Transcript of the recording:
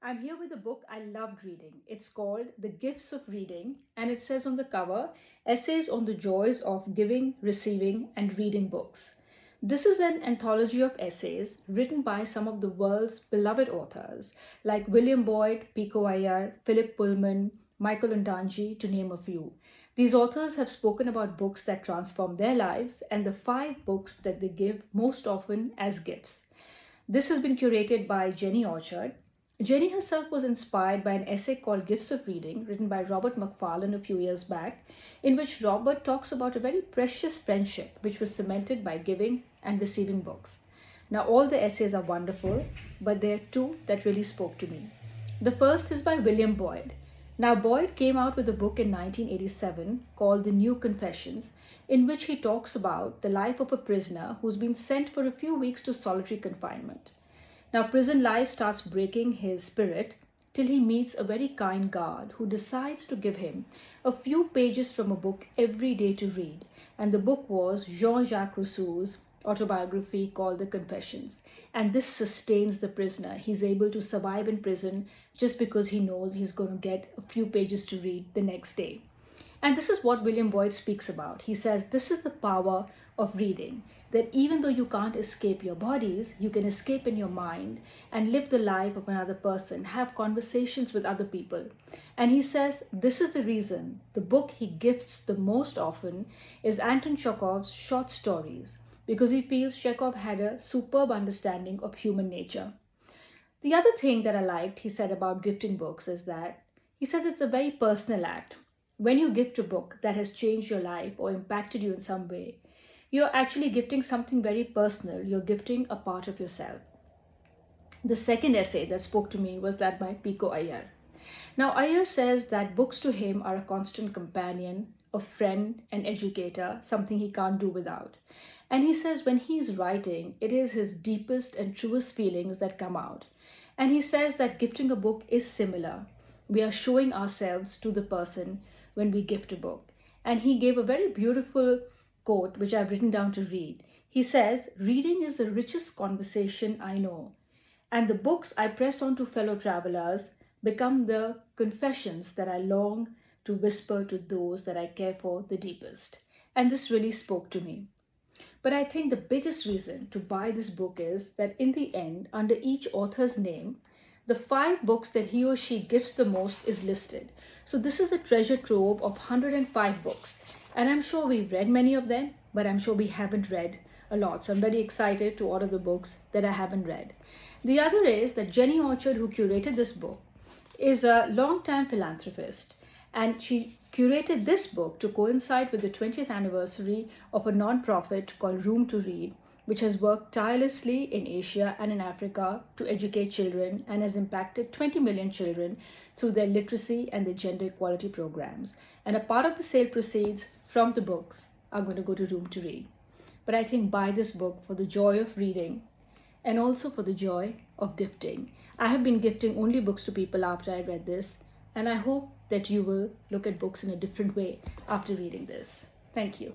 I'm here with a book I loved reading. It's called The Gifts of Reading, and it says on the cover, Essays on the Joys of Giving, Receiving, and Reading Books. This is an anthology of essays written by some of the world's beloved authors, like William Boyd, Pico, Iyer, Philip Pullman, Michael Ondaatje, to name a few. These authors have spoken about books that transform their lives and the 5 books that they give most often as gifts. This has been curated by Jennie Orchard. Jennie herself was inspired by an essay called Gifts of Reading, written by Robert Macfarlane a few years back, in which Robert talks about a very precious friendship which was cemented by giving and receiving books. Now, all the essays are wonderful, but there are 2 that really spoke to me. The first is by William Boyd. Now, Boyd came out with a book in 1987 called The New Confessions, in which he talks about the life of a prisoner who's been sent for a few weeks to solitary confinement. Now, prison life starts breaking his spirit till he meets a very kind guard who decides to give him a few pages from a book every day to read. And the book was Jean-Jacques Rousseau's autobiography called The Confessions. And this sustains the prisoner. He's able to survive in prison just because he knows he's going to get a few pages to read the next day. And this is what William Boyd speaks about. He says this is the power of reading, that even though you can't escape your bodies, you can escape in your mind and live the life of another person, have conversations with other people. And he says this is the reason the book he gifts the most often is Anton Chekhov's short stories, because he feels Chekhov had a superb understanding of human nature. The other thing that I liked, he said about gifting books, is that he says it's a very personal act. When you gift a book that has changed your life or impacted you in some way, you're actually gifting something very personal. You're gifting a part of yourself. The second essay that spoke to me was that by Pico Iyer. Now, Iyer says that books to him are a constant companion, a friend, an educator, something he can't do without. And he says when he's writing, it is his deepest and truest feelings that come out. And he says that gifting a book is similar. We are showing ourselves to the person when we gift a book. And he gave a very beautiful quote, which I've written down to read. He says, reading is the richest conversation I know. And the books I press on to fellow travelers become the confessions that I long to whisper to those that I care for the deepest. And this really spoke to me. But I think the biggest reason to buy this book is that in the end, under each author's name, the 5 books that he or she gifts the most is listed. So this is a treasure trove of 105 books. And I'm sure we've read many of them, but I'm sure we haven't read a lot. So I'm very excited to order the books that I haven't read. The other is that Jennie Orchard, who curated this book, is a long-time philanthropist. And she curated this book to coincide with the 20th anniversary of a non-profit called Room to Read, which has worked tirelessly in Asia and in Africa to educate children and has impacted 20 million children through their literacy and their gender equality programs. And a part of the sale proceeds from the books are going to go to Room to Read. But I think buy this book for the joy of reading and also for the joy of gifting. I have been gifting only books to people after I read this, and I hope that you will look at books in a different way after reading this. Thank you.